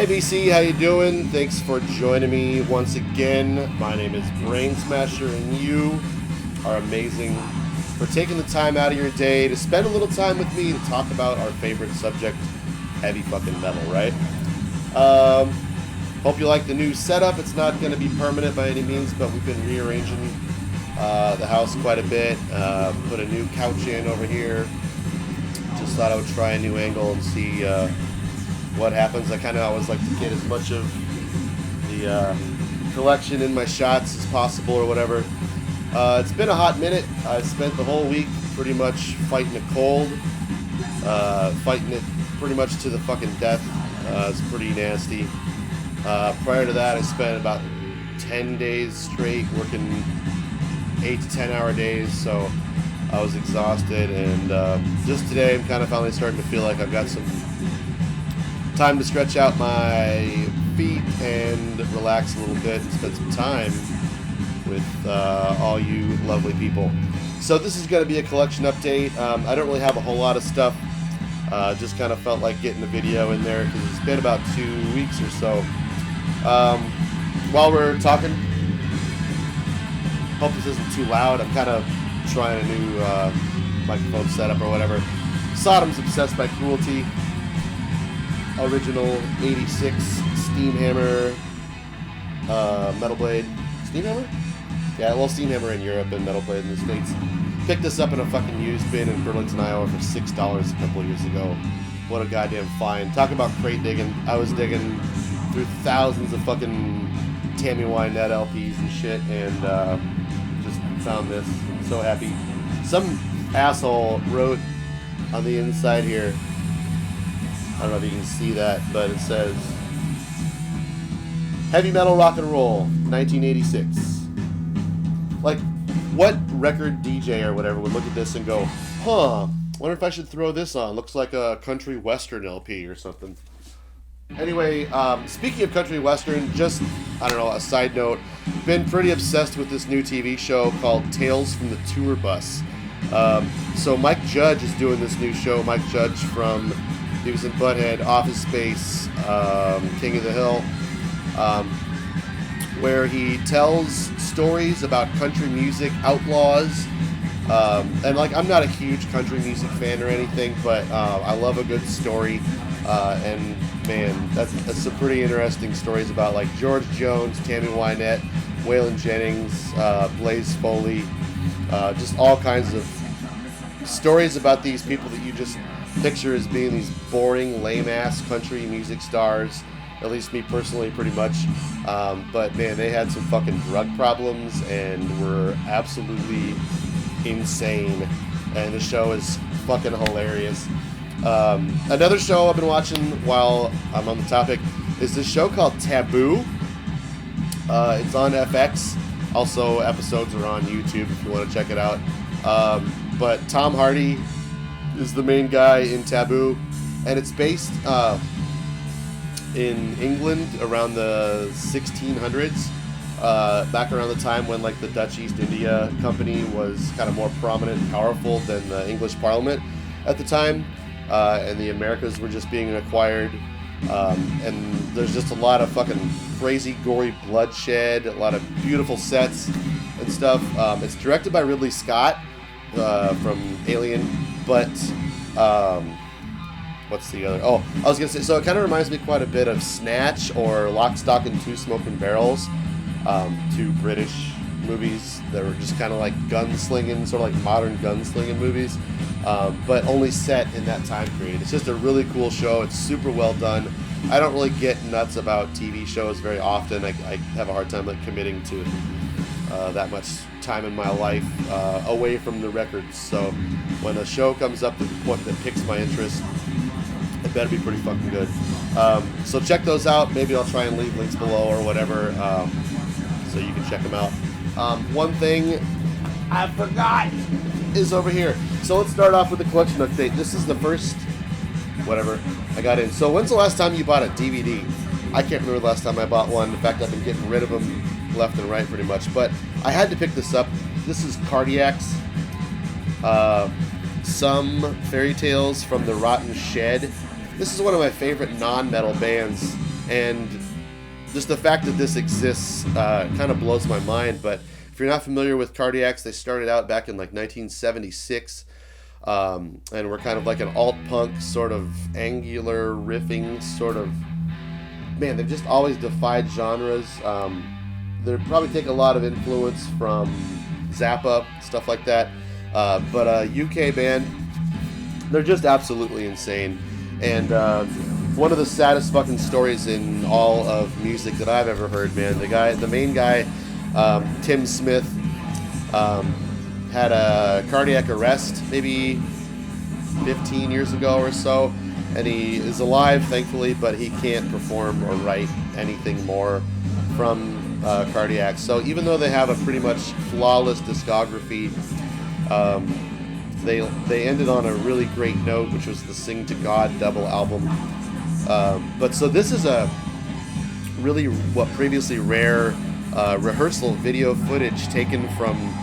Hey BC, how you doing? Thanks for joining me once again. My name is Brainsmasher, and you are amazing for taking the time out of your day to spend a little time with me to talk about our favorite subject, heavy fucking metal, right? Hope you like the new setup. It's not going to be permanent by any means, but we've been rearranging the house quite a bit. Put a new couch in over here. Just thought I would try a new angle and see what happens. I kind of always like to get as much of the collection in my shots as possible or whatever. It's been a hot minute. I spent the whole week pretty much fighting a cold, fighting it pretty much to the fucking death. It's pretty nasty. Prior to that, I spent about 10 days straight working 8 to 10 hour days, so I was exhausted, and just today I'm kind of finally starting to feel like I've got some time to stretch out my feet and relax a little bit and spend some time with all you lovely people. So this is going to be a collection update. I don't really have a whole lot of stuff. Just kind of felt like getting a video in there because it's been about 2 weeks or so. While we're talking, hope this isn't too loud. I'm kind of trying a new microphone setup or whatever. Sodom's Obsessed by Cruelty. Original 86 Steamhammer Metal Blade. Steamhammer? Yeah, well, Steamhammer in Europe and Metal Blade in the States. Picked this up in a fucking used bin in Burlington, Iowa for $6 a couple of years ago. What a goddamn find. Talk about crate digging. I was digging through thousands of fucking Tammy Wynette LPs and shit, and just found this. I'm so happy. Some asshole wrote on the inside here, I don't know if you can see that, but it says, Heavy Metal Rock and Roll, 1986. Like, what record DJ or whatever would look at this and go, huh, wonder if I should throw this on. Looks like a country western LP or something. Anyway, speaking of country western, just, I don't know, a side note, been pretty obsessed with this new TV show called Tales from the Tour Bus. So Mike Judge is doing this new show. Mike Judge from Beavis and Butthead, Office Space, King of the Hill, where he tells stories about country music outlaws. And like, I'm not a huge country music fan or anything, but I love a good story. And man, that's some pretty interesting stories about like George Jones, Tammy Wynette, Waylon Jennings, Blaze Foley, just all kinds of stories about these people that you just picture as being these boring, lame-ass country music stars. At least me personally, pretty much. But man, they had some fucking drug problems and were absolutely insane. And the show is fucking hilarious. Another show I've been watching while I'm on the topic is this show called Taboo. It's on FX. Also, episodes are on YouTube if you want to check it out. But Tom Hardy is the main guy in Taboo, and it's based in England around the 1600s, back around the time when like the Dutch East India Company was kind of more prominent and powerful than the English Parliament at the time, and the Americas were just being acquired, and there's just a lot of fucking crazy gory bloodshed, a lot of beautiful sets and stuff. It's directed by Ridley Scott from Alien, but what's the other? Oh, I was gonna say, so it kind of reminds me quite a bit of Snatch or Lock, Stock, and Two Smoking Barrels, two British movies that were just kind of like gunslinging, sort of like modern gunslinging movies, but only set in that time period. It's just a really cool show. It's super well done. I don't really get nuts about TV shows very often. I have a hard time like committing to that much time in my life away from the records. So when a show comes up that picks my interest, it better be pretty fucking good. So check those out. Maybe I'll try and leave links below or whatever, so you can check them out. One thing I forgot is over here. So let's start off with the collection update. This is the first whatever I got in. So when's the last time you bought a DVD? I can't remember the last time I bought one. In fact, I've been getting rid of them left and right pretty much. But I had to pick this up. This is Cardiac's Some Fairy Tales from the Rotten Shed. This is one of my favorite non-metal bands. And just the fact that this exists kind of blows my mind. But if you're not familiar with Cardiacs, they started out back in like 1976, and we're kind of like an alt-punk sort of angular riffing sort of, man, they've just always defied genres. They probably take a lot of influence from Zappa, stuff like that, but a UK band. They're just absolutely insane. And one of the saddest fucking stories in all of music that I've ever heard, man. The main guy, Tim Smith, had a cardiac arrest maybe 15 years ago or so, and he is alive, thankfully, but he can't perform or write anything more from Cardiac. So even though they have a pretty much flawless discography, they ended on a really great note, which was the Sing to God double album. But so this is a really previously rare rehearsal video footage taken from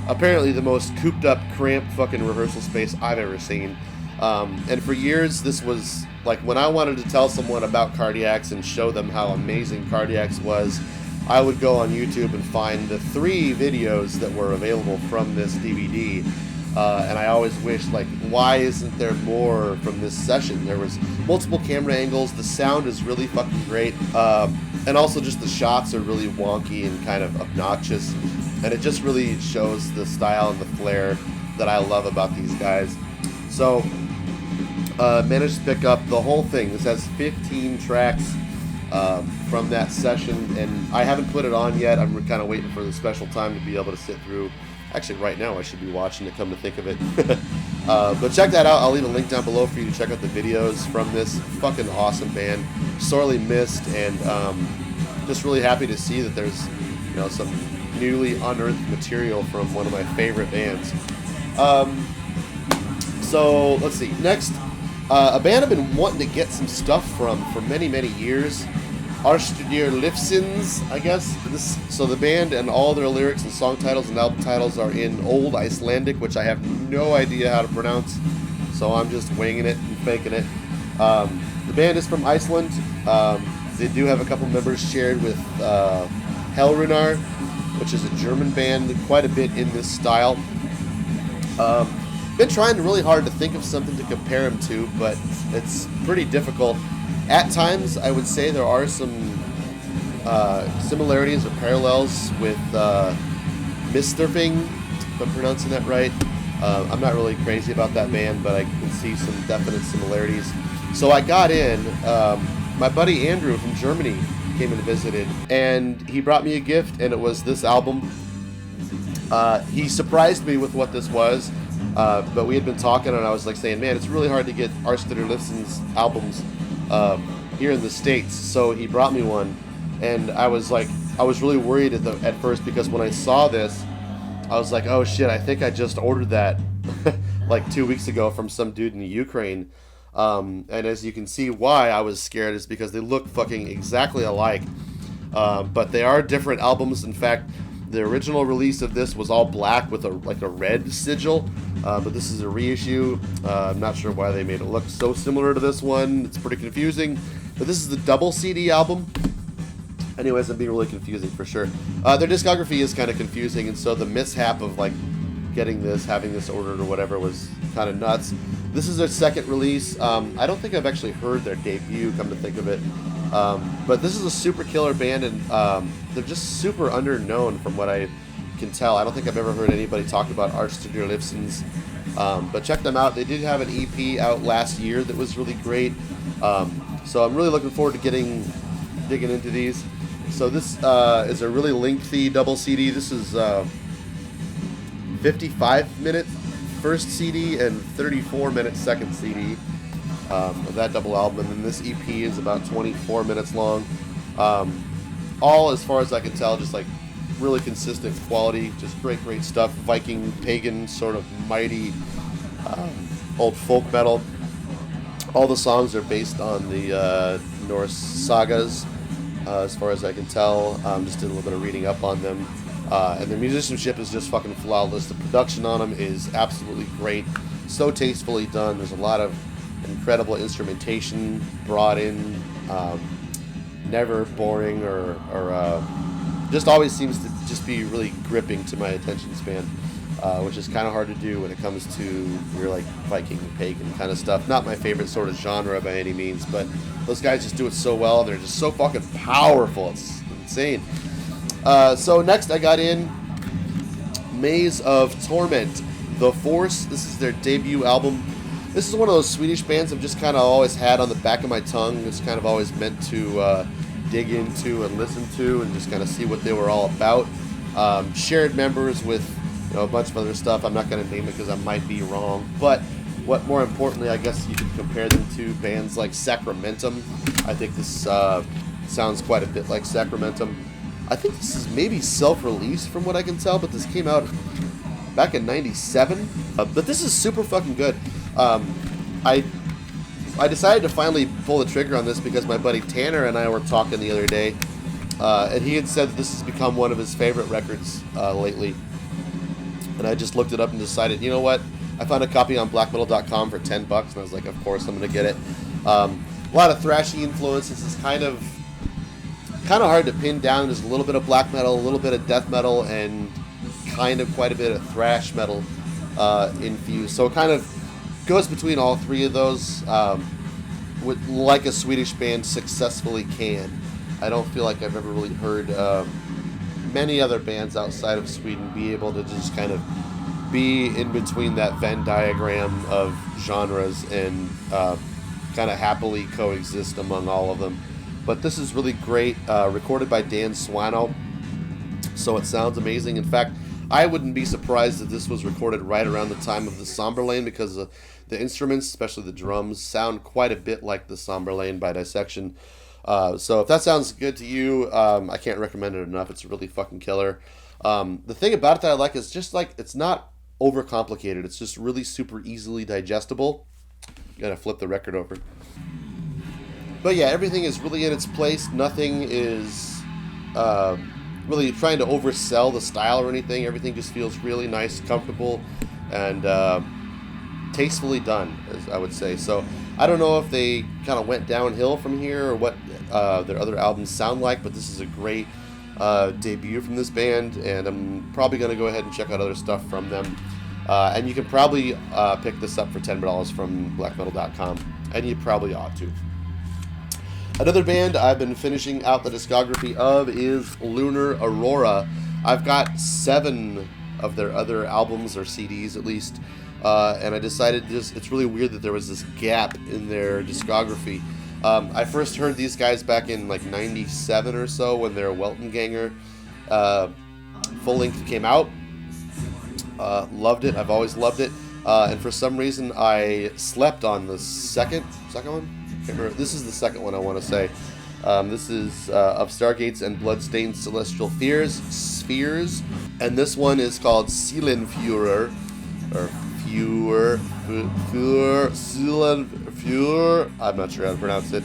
apparently the most cooped up, cramped fucking rehearsal space I've ever seen. And for years, this was like when I wanted to tell someone about Cardiacs and show them how amazing Cardiacs was, I would go on YouTube and find the 3 videos that were available from this DVD. And I always wished, like, why isn't there more from this session? There was multiple camera angles, the sound is really fucking great, and also just the shots are really wonky and kind of obnoxious, and it just really shows the style and the flair that I love about these guys. So, managed to pick up the whole thing. This has 15 tracks from that session, and I haven't put it on yet. I'm kind of waiting for the special time to be able to sit through. Actually, right now I should be watching it, come to think of it. But check that out. I'll leave a link down below for you to check out the videos from this fucking awesome band. Sorely missed, and just really happy to see that there's, you know, some newly unearthed material from one of my favorite bands. So let's see. Next, a band I've been wanting to get some stuff from for many, many years. Arstudir Lifsins, I guess. So the band and all their lyrics and song titles and album titles are in Old Icelandic, which I have no idea how to pronounce, so I'm just winging it and faking it. The band is from Iceland. They do have a couple members shared with Lunar, which is a German band, quite a bit in this style. Been trying really hard to think of something to compare them to, but it's pretty difficult. At times, I would say there are some similarities or parallels with Misturfing, if I'm pronouncing that right. I'm not really crazy about that band, but I can see some definite similarities. So I got in. My buddy Andrew from Germany came and visited, and he brought me a gift, and it was this album. He surprised me with what this was, but we had been talking, and I was like saying, man, it's really hard to get Arstudir Lifsins albums here in the States. So he brought me one, and I was really worried at first, because when I saw this, I was like, oh shit, I think I just ordered that like 2 weeks ago from some dude in the Ukraine. And as you can see why I was scared is because they look fucking exactly alike, but they are different albums. In fact, the original release of this was all black with a red sigil, but this is a reissue. I'm not sure why they made it look so similar to this one. It's pretty confusing, but this is the double CD album. Anyways, I'm being really confusing for sure. Their discography is kind of confusing, and so the mishap of like having this ordered or whatever was kind of nuts. This is their second release. I don't think I've actually heard their debut, come to think of it. But this is a super killer band, and they're just super underknown from what I can tell. I don't think I've ever heard anybody talk about Arstudir Lifsins. But check them out. They did have an EP out last year that was really great. So I'm really looking forward to digging into these. So this is a really lengthy double CD. This is 55-minute first CD and 34-minute second CD. Of that double album, and then this EP is about 24 minutes long. All, as far as I can tell, just like really consistent quality, just great stuff. Viking, pagan, sort of mighty old folk metal. All the songs are based on the Norse sagas, as far as I can tell. Just did a little bit of reading up on them, and the musicianship is just fucking flawless. The production on them is absolutely great, so tastefully done. There's a lot of incredible instrumentation brought in, never boring or just always seems to just be really gripping to my attention span, which is kind of hard to do when it comes to your like Viking, pagan kind of stuff. Not my favorite sort of genre by any means, but those guys just do it so well. They're just so fucking powerful. It's insane. So next I got in Maze of Torment, The Force. This is their debut album. This is one of those Swedish bands I've just kind of always had on the back of my tongue. It's kind of always meant to dig into and listen to and just kind of see what they were all about. Shared members with a bunch of other stuff. I'm not going to name it because I might be wrong. But what more importantly, I guess you could compare them to bands like Sacramentum. I think this sounds quite a bit like Sacramentum. I think this is maybe self-released from what I can tell, but this came out back in '97. But this is super fucking good. I decided to finally pull the trigger on this because my buddy Tanner and I were talking the other day, and he had said that this has become one of his favorite records lately. And I just looked it up and decided, you know what? I found a copy on blackmetal.com for $10, and I was like, of course I'm going to get it. A lot of thrashy influences. It's kind of hard to pin down. There's a little bit of black metal, a little bit of death metal, and kind of quite a bit of thrash metal infused. So it kind of goes between all three of those, like a Swedish band successfully can. I don't feel like I've ever really heard many other bands outside of Sweden be able to just kind of be in between that Venn diagram of genres and kind of happily coexist among all of them. But this is really great, recorded by Dan Swano, so it sounds amazing. In fact, I wouldn't be surprised if this was recorded right around the time of the Somberlane, because the instruments, especially the drums, sound quite a bit like the Somberlane by Dissection. So if that sounds good to you, I can't recommend it enough. It's really fucking killer. The thing about it that I like is just like it's not overcomplicated. It's just really super easily digestible. Gotta flip the record over. But yeah, everything is really in its place. Nothing is really trying to oversell the style or anything. Everything just feels really nice, comfortable, and tastefully done, as I would say. So I don't know if they kind of went downhill from here or what their other albums sound like, but this is a great debut from this band, and I'm probably going to go ahead and check out other stuff from them. And you can probably pick this up for $10 from blackmetal.com, and you probably ought to. Another band I've been finishing out the discography of is Lunar Aurora. I've got 7 of their other albums, or CDs at least, and I decided it's really weird that there was this gap in their discography. I first heard these guys back in like '97 or so when their Weltenganger full length came out. Loved it. I've always loved it. And for some reason I slept on the second one. Can't remember. This is the second one I want to say. This is Of Stargates and Bloodstained Celestial Spheres, and this one is called Seelenführer, or Seelenführer. I'm not sure how to pronounce it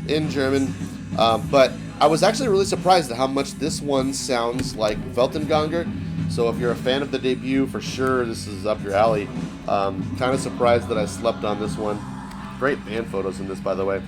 in German, but I was actually really surprised at how much this one sounds like Weltenganger. So if you're a fan of the debut, for sure this is up your alley. Kind of surprised that I slept on this one. Great band photos in this, by the way.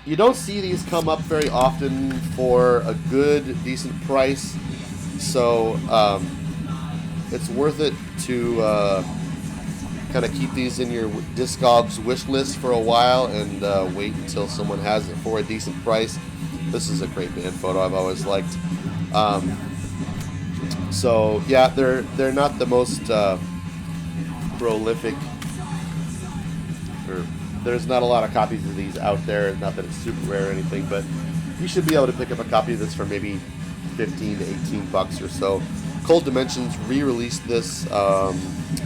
You don't see these come up very often for a good, decent price, so it's worth it to kind of keep these in your Discogs wish list for a while and wait until someone has it for a decent price. This is a great band photo I've always liked. So yeah, they're not the most prolific. There's not a lot of copies of these out there. Not that it's super rare or anything, but you should be able to pick up a copy of this for maybe $15 to $18 or so. Cold Dimensions re-released this. I'm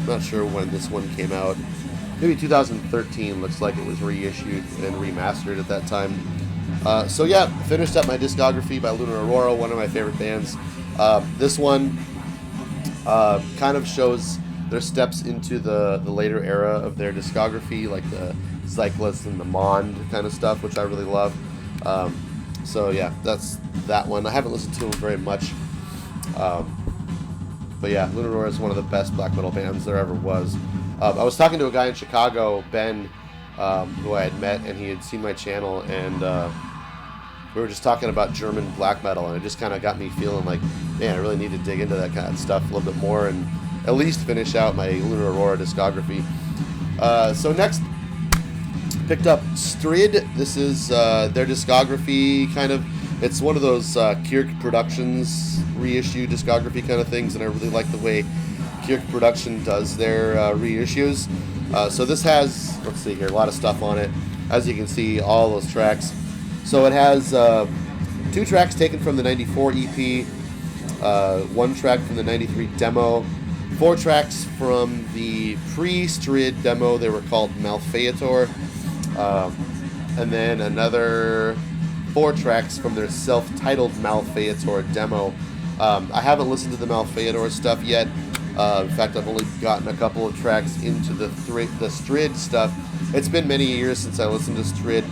not sure when this one came out. Maybe 2013. Looks like it was reissued and remastered at that time. So yeah, finished up my discography by Lunar Aurora, one of my favorite bands. This one kind of shows their steps into the later era of their discography, like the Cyclist and the Mond kind of stuff, which I really love. So yeah, that's that one. I haven't listened to them very much. But yeah, Lunar Aurora is one of the best black metal bands there ever was. I was talking to a guy in Chicago, Ben, who I had met, and he had seen my channel, and we were just talking about German black metal, and it just kind of got me feeling like, man, I really need to dig into that kind of stuff a little bit more and at least finish out my Lunar Aurora discography. So next, picked up Strid. This is their discography, kind of. It's one of those Kirk Productions reissue discography kind of things, and I really like the way Kirk Production does their reissues. So this has, let's see here, a lot of stuff on it. As you can see, all those tracks. So it has 2 tracks taken from the 94 EP, 1 track from the 93 demo, 4 tracks from the pre-Strid demo. They were called Malfeator. And then another 4 tracks from their self-titled Malfeator demo. I haven't listened to the Malfeator stuff yet. In fact, I've only gotten a couple of tracks into the Strid stuff. It's been many years since I listened to Strid.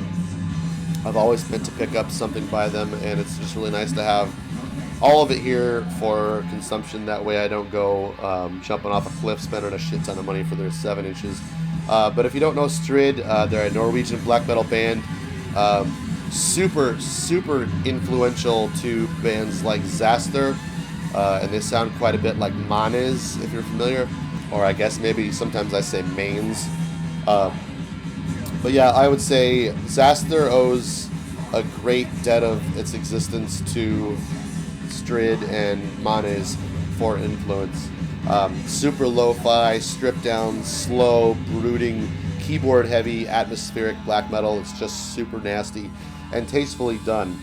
I've always meant to pick up something by them, and it's just really nice to have all of it here for consumption. That way I don't go jumping off a cliff spending a shit ton of money for their 7 inches. But if you don't know Strid, they're a Norwegian black metal band. Super influential to bands like Zaster, and they sound quite a bit like Manes, if you're familiar, or I guess maybe sometimes I say Manes. But yeah, I would say Zaster owes a great debt of its existence to Strid and Manes for influence. Super lo-fi, stripped down, slow, brooding, keyboard heavy, atmospheric black metal. It's just super nasty and tastefully done.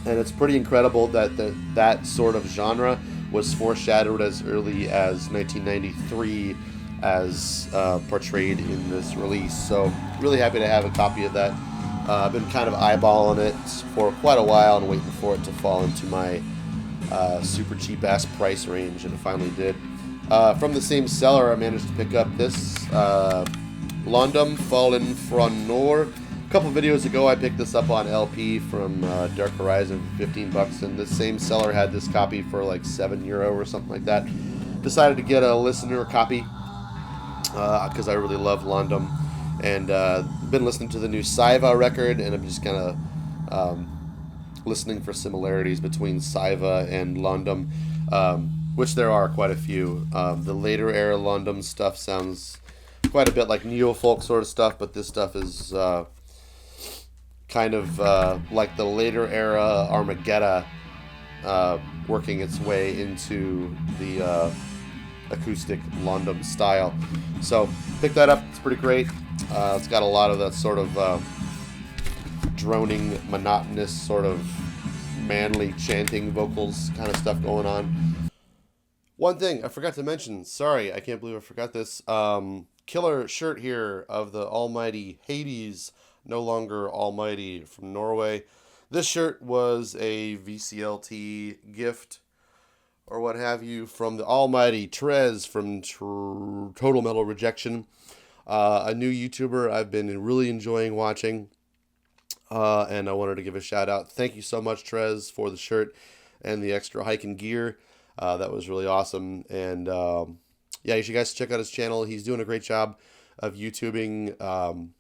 And it's pretty incredible that that sort of genre was foreshadowed as early as 1993 as portrayed in this release. So really happy to have a copy of that. I've been kind of eyeballing it for quite a while and waiting for it to fall into my super cheap ass price range, and it finally did. From the same seller, I managed to pick up this Londum Fallen from Nor. A couple videos ago, I picked this up on LP from Dark Horizon for 15 bucks, and the same seller had this copy for like €7 or something like that. Decided to get a listener copy because I really love Londum, and been listening to the new Saiva record, and I'm just kind of listening for similarities between Saiva and Londum, which there are quite a few. The later era Londum stuff sounds quite a bit like neo-folk sort of stuff, but this stuff is kind of like the later era Armageddon working its way into the acoustic Londum style. So pick that up, it's pretty great. It's got a lot of that sort of droning, monotonous, sort of manly chanting vocals kind of stuff going on. One thing I forgot to mention, sorry, I can't believe I forgot this. Killer shirt here of the almighty Hades, no longer almighty, from Norway. This shirt was a VCLT gift or what have you from the almighty Trez from Total Metal Rejection, a new YouTuber I've been really enjoying watching, and I wanted to give a shout out. Thank you so much, Trez, for the shirt and the extra hiking gear. That was really awesome. And yeah, you should guys check out his channel. He's doing a great job of YouTubing.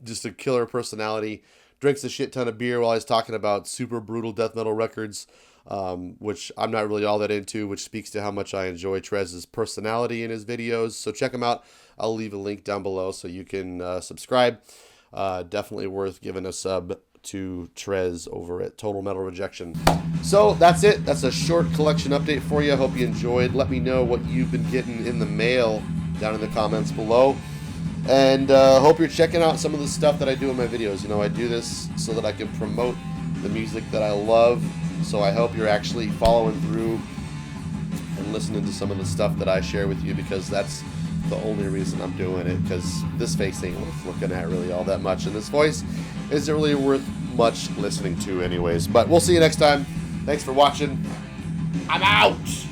Just a killer personality. Drinks a shit ton of beer while he's talking about super brutal death metal records, which I'm not really all that into, which speaks to how much I enjoy Trez's personality in his videos. So check him out. I'll leave a link down below so you can subscribe. Definitely worth giving a sub to Trez over at Total Metal Rejection. So that's it. That's a short collection update for you. I hope you enjoyed. Let me know what you've been getting in the mail down in the comments below. And hope you're checking out some of the stuff that I do in my videos. You know, I do this so that I can promote the music that I love. So I hope you're actually following through and listening to some of the stuff that I share with you, because that's the only reason I'm doing it, because this face ain't worth looking at really all that much, and this voice isn't really worth much listening to anyways. But we'll see you next time. Thanks for watching. I'm out!